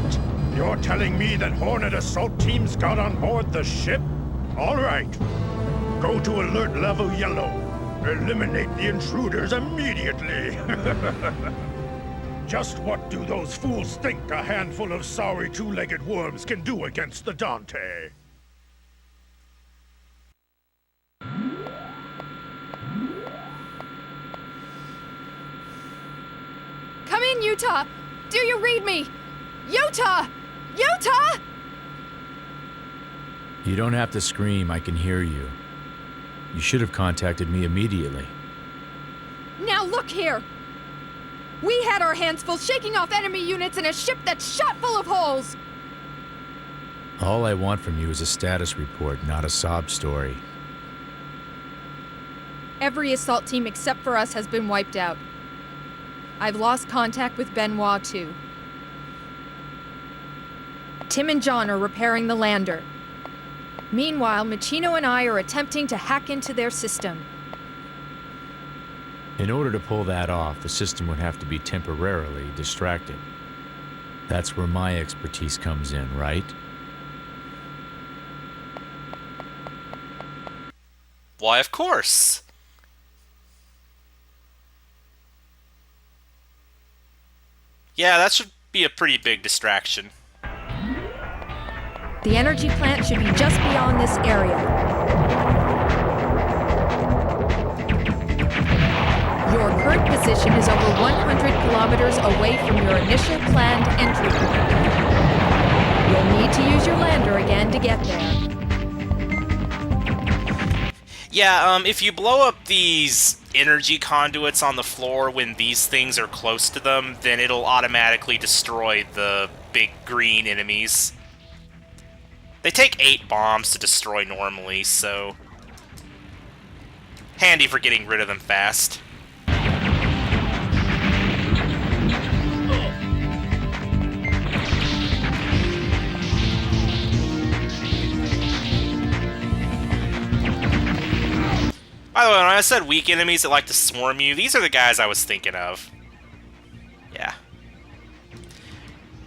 What? You're telling me that Hornet assault teams got on board the ship? All right. Go to alert level yellow. Eliminate the intruders immediately. Just what do those fools think a handful of sorry two-legged worms can do against the Dante? Come in, Utah! Do you read me? Utah! Utah! You don't have to scream, I can hear you. You should have contacted me immediately. Now look here! We had our hands full shaking off enemy units in a ship that's shot full of holes! All I want from you is a status report, not a sob story. Every assault team except for us has been wiped out. I've lost contact with Benoit, too. Tim and John are repairing the lander. Meanwhile, Machino and I are attempting to hack into their system. In order to pull that off, the system would have to be temporarily distracted. That's where my expertise comes in, right? Why, of course. Yeah, that should be a pretty big distraction. The energy plant should be just beyond this area. Your current position is over 100 kilometers away from your initial planned entry point. You'll need to use your lander again to get there. Yeah, if you blow up these energy conduits on the floor when these things are close to them, then it'll automatically destroy the big green enemies. They take 8 bombs to destroy normally, so handy for getting rid of them fast. By the way, when I said weak enemies that like to swarm you, these are the guys I was thinking of. Yeah.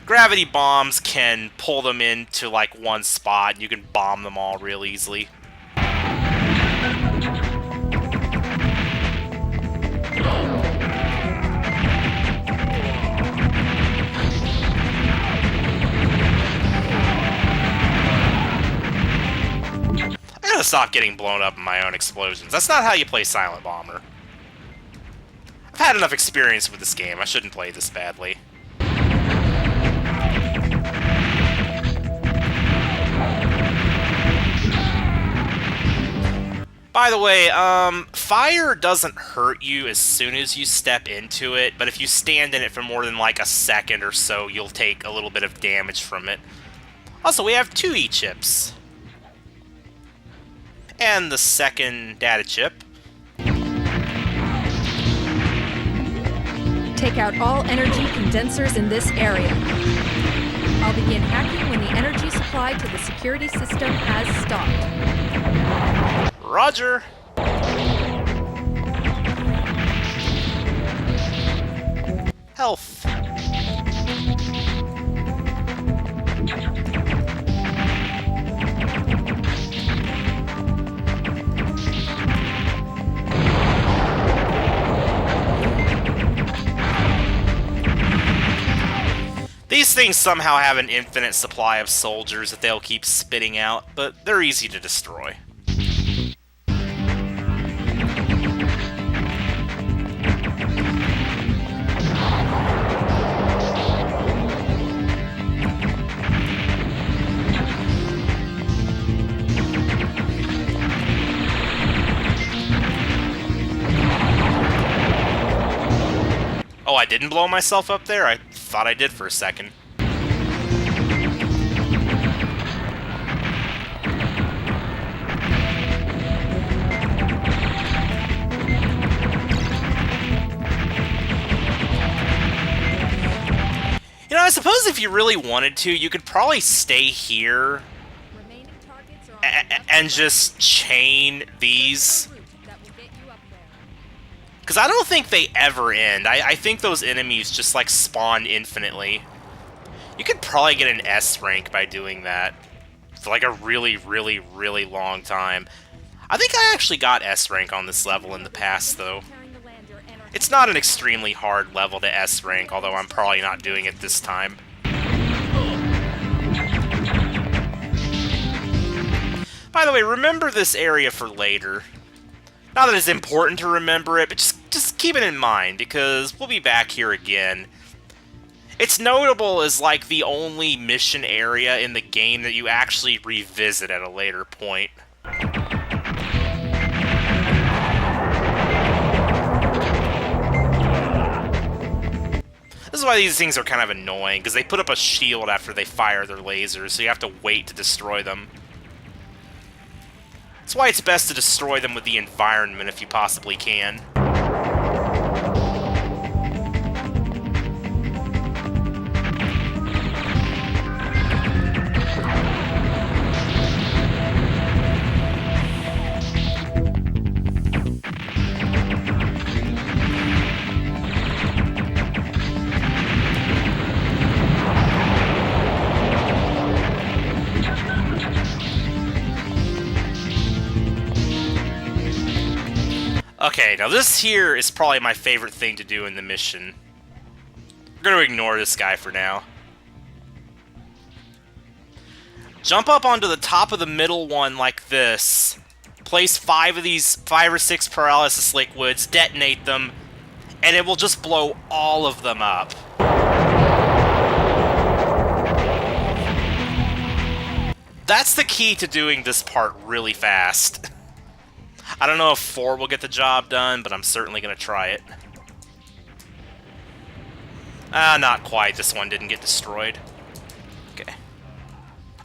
Gravity bombs can pull them into, like, one spot, and you can bomb them all real easily. I gotta stop getting blown up in my own explosions. That's not how you play Silent Bomber. I've had enough experience with this game. I shouldn't play this badly. By the way, fire doesn't hurt you as soon as you step into it, but if you stand in it for more than like a second or so, you'll take a little bit of damage from it. Also, we have 2 E-chips. And the second data chip. Take out all energy condensers in this area. I'll begin hacking when the energy supply to the security system has stopped. Roger. Health. These things somehow have an infinite supply of soldiers that they'll keep spitting out, but they're easy to destroy. Oh, I didn't blow myself up there? I thought I did for a second. You know, I suppose if you really wanted to, you could probably stay here and just chain these. Because I don't think they ever end. I think those enemies just, like, spawn infinitely. You could probably get an S rank by doing that for like a really, really, really long time. I think I actually got S rank on this level in the past, though. It's not an extremely hard level to S rank, although I'm probably not doing it this time. By the way, remember this area for later. Not that it's important to remember it, but just keep it in mind, because we'll be back here again. It's notable as, like, the only mission area in the game that you actually revisit at a later point. This is why these things are kind of annoying, because they put up a shield after they fire their lasers, so you have to wait to destroy them. That's why it's best to destroy them with the environment if you possibly can. Okay, now this here is probably my favorite thing to do in the mission. We're gonna ignore this guy for now. Jump up onto the top of the middle one like this. Place 5 or 6 paralysis liquids, detonate them, and it will just blow all of them up. That's the key to doing this part really fast. I don't know if 4 will get the job done, but I'm certainly going to try it. Not quite. This one didn't get destroyed. Okay.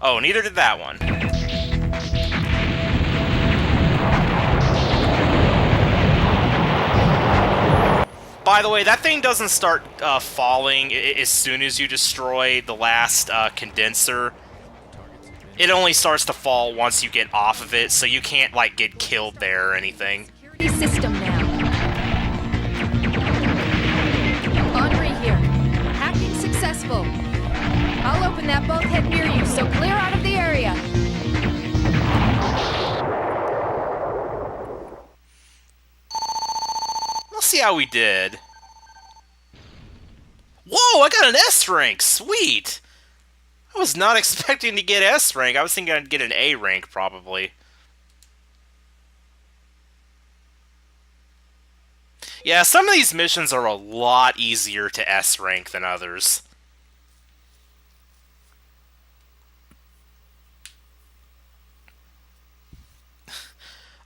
Oh, neither did that one. By the way, that thing doesn't start falling as soon as you destroy the last condenser. It only starts to fall once you get off of it, so you can't, like, get killed there or anything. System now. Anri here. Hacking successful. I'll open that bulkhead near you, so clear out of the area. Let's see how we did. Whoa, I got an S rank! Sweet! I was not expecting to get S rank. I was thinking I'd get an A rank, probably. Yeah, some of these missions are a lot easier to S rank than others.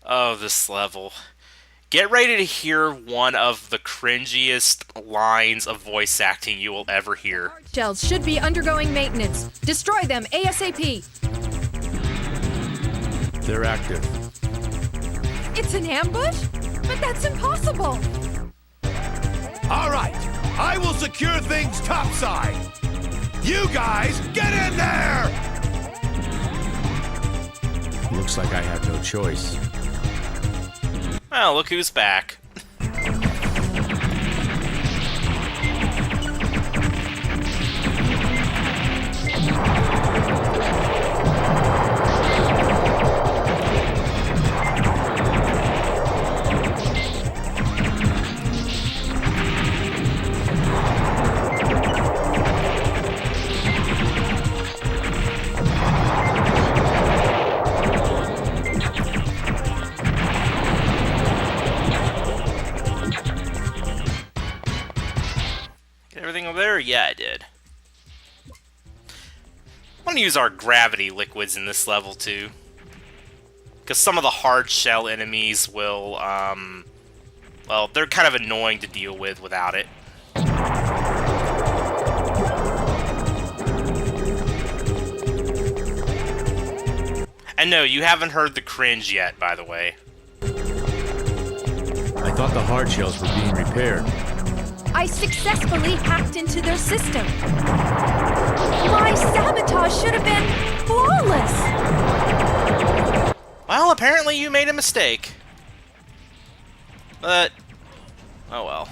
Oh, this level. Get ready to hear one of the cringiest lines of voice acting you will ever hear. Hardshells should be undergoing maintenance. Destroy them ASAP. They're active. It's an ambush? But that's impossible. All right, I will secure things topside. You guys, get in there! Looks like I have no choice. Well, look who's back. Everything over there? Yeah, I did. I want to use our gravity liquids in this level, too. Because some of the hard shell enemies will, well, they're kind of annoying to deal with without it. And no, you haven't heard the cringe yet, by the way. I thought the Hardshells were being repaired. I successfully hacked into their system. My sabotage should have been flawless. Well, apparently you made a mistake. But, oh well.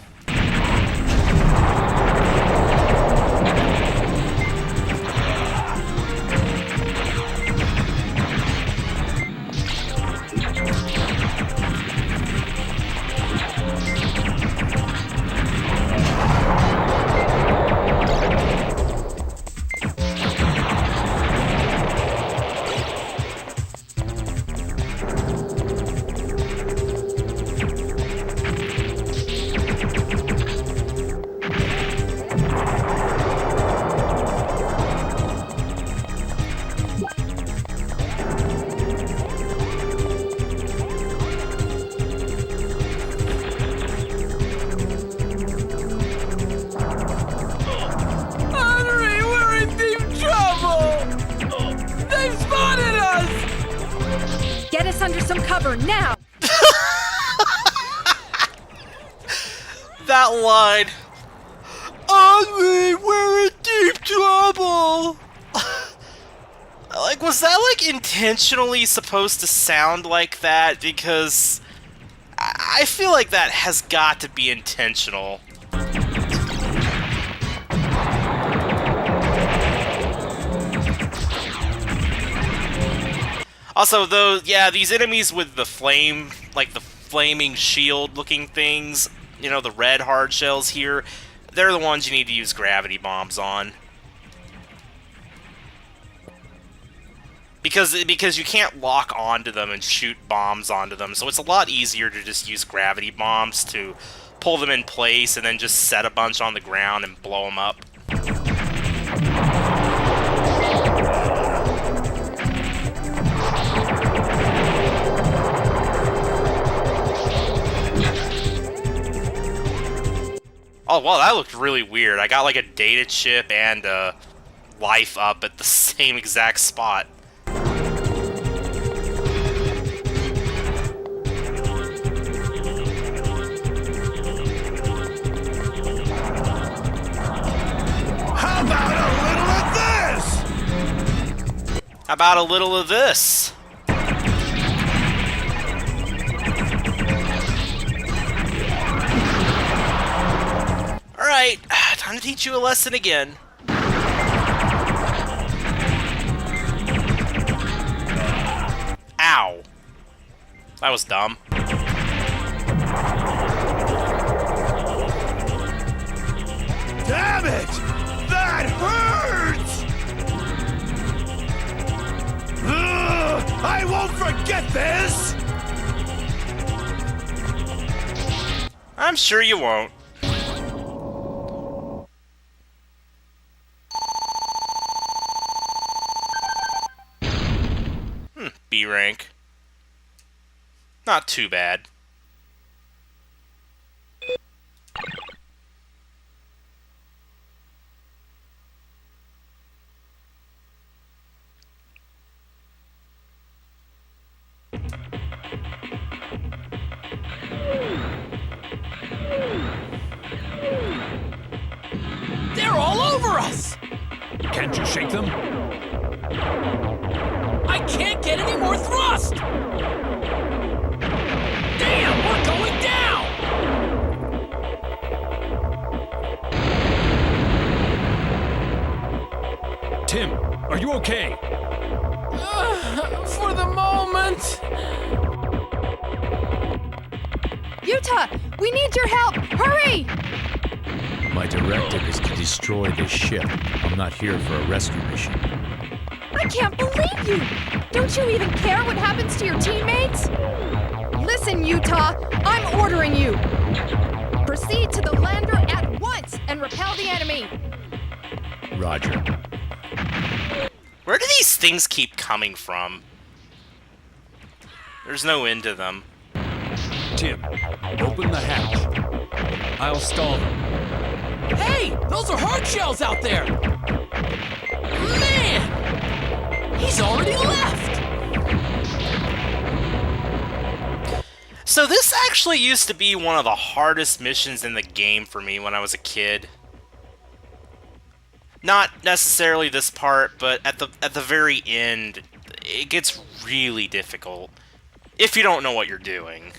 under some cover, now! That line. Anri, we're in deep trouble! Like, was that, like, intentionally supposed to sound like that? Because I feel like that has got to be intentional. Also, though, yeah, these enemies with the flame, like the flaming shield-looking things, you know, the red Hardshells here, they're the ones you need to use gravity bombs on. Because you can't lock onto them and shoot bombs onto them, so it's a lot easier to just use gravity bombs to pull them in place and then just set a bunch on the ground and blow them up. Oh, wow, that looked really weird. I got like a data chip and a life up at the same exact spot. How about a little of this? How about a little of this? Alright, time to teach you a lesson again. Ow. That was dumb. Damn it! That hurts! Ugh, I won't forget this! I'm sure you won't. B rank. Not too bad. They're all over us! Can't you shake them? I can't get any more thrust! Damn, we're going down! Tim, are you okay? For the moment... Utah, we need your help! Hurry! My directive is to destroy this ship. I'm not here for a rescue mission. I can't believe you! Don't you even care what happens to your teammates? Listen, Utah, I'm ordering you! Proceed to the lander at once and repel the enemy! Roger. Where do these things keep coming from? There's no end to them. Tim, open the hatch. I'll stall them. Hey! Those are Hardshells out there! Man! He's already left! So this actually used to be one of the hardest missions in the game for me when I was a kid. Not necessarily this part, but at the very end, it gets really difficult if you don't know what you're doing.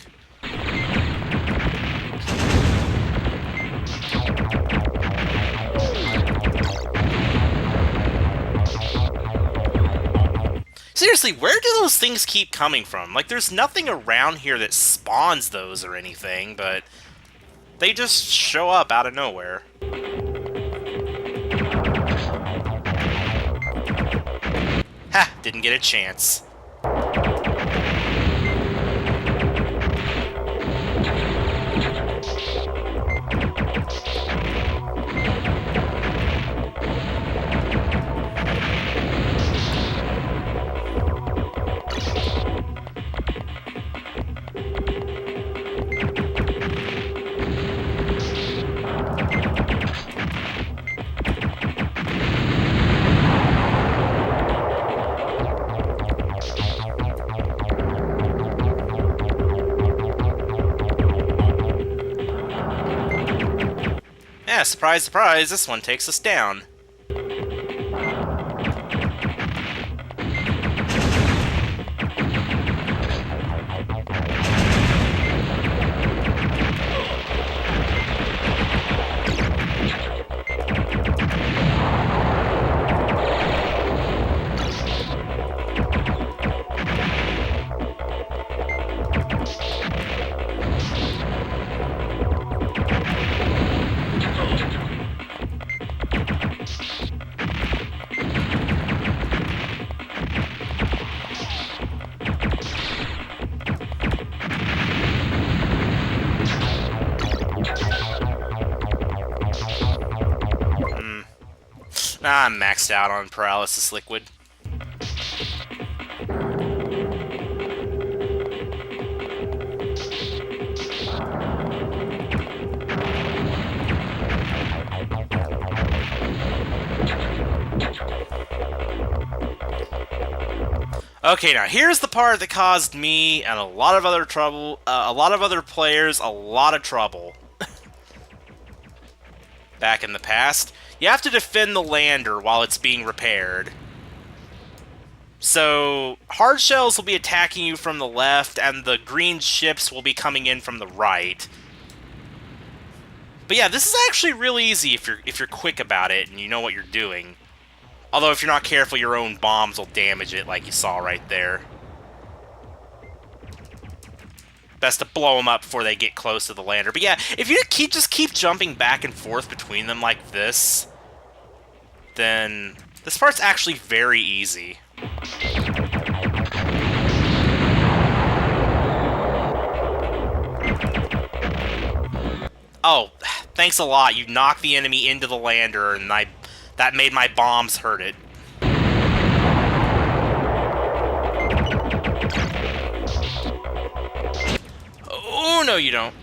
Seriously, where do those things keep coming from? Like, there's nothing around here that spawns those or anything, but they just show up out of nowhere. Ha! Didn't get a chance. Yeah, surprise, surprise, this one takes us down. I'm maxed out on paralysis liquid. Okay, now here's the part that caused me and a lot of other players a lot of trouble. Back in the past. You have to defend the lander while it's being repaired. So, Hardshells will be attacking you from the left, and the green ships will be coming in from the right. But yeah, this is actually really easy if you're quick about it and you know what you're doing. Although if you're not careful, your own bombs will damage it, like you saw right there. Best to blow them up before they get close to the lander. But yeah, if you just keep jumping back and forth between them like this, then this part's actually very easy. Oh, thanks a lot. You knocked the enemy into the lander, and that made my bombs hurt it. Oh, no, you don't.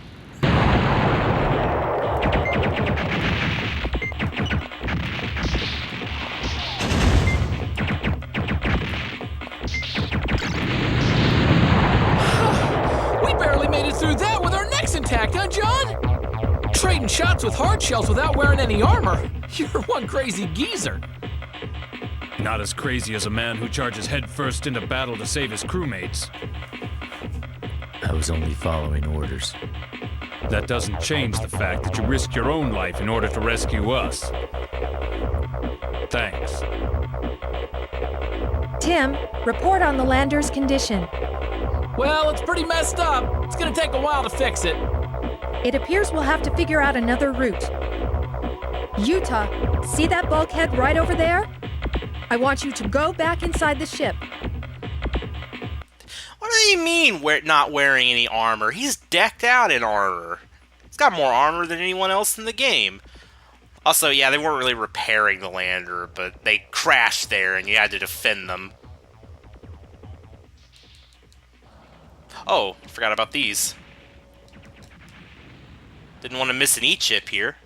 We barely made it through that with our necks intact, huh, John? Trading shots with Hardshells without wearing any armor. You're one crazy geezer. Not as crazy as a man who charges headfirst into battle to save his crewmates. I was only following orders. That doesn't change the fact that you risked your own life in order to rescue us. Thanks. Tim, report on the lander's condition. Well, it's pretty messed up. It's gonna take a while to fix it. It appears we'll have to figure out another route. Utah, see that bulkhead right over there? I want you to go back inside the ship. What do you mean not wearing any armor? He's decked out in armor. He's got more armor than anyone else in the game. Also, yeah, they weren't really repairing the lander, but they crashed there and you had to defend them. Oh, forgot about these. Didn't want to miss an E-chip here.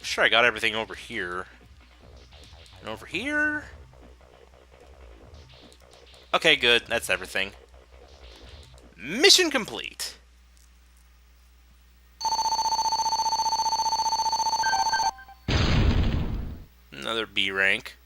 Sure, I got everything over here. And over here? Okay, good. That's everything. Mission complete. Another B rank.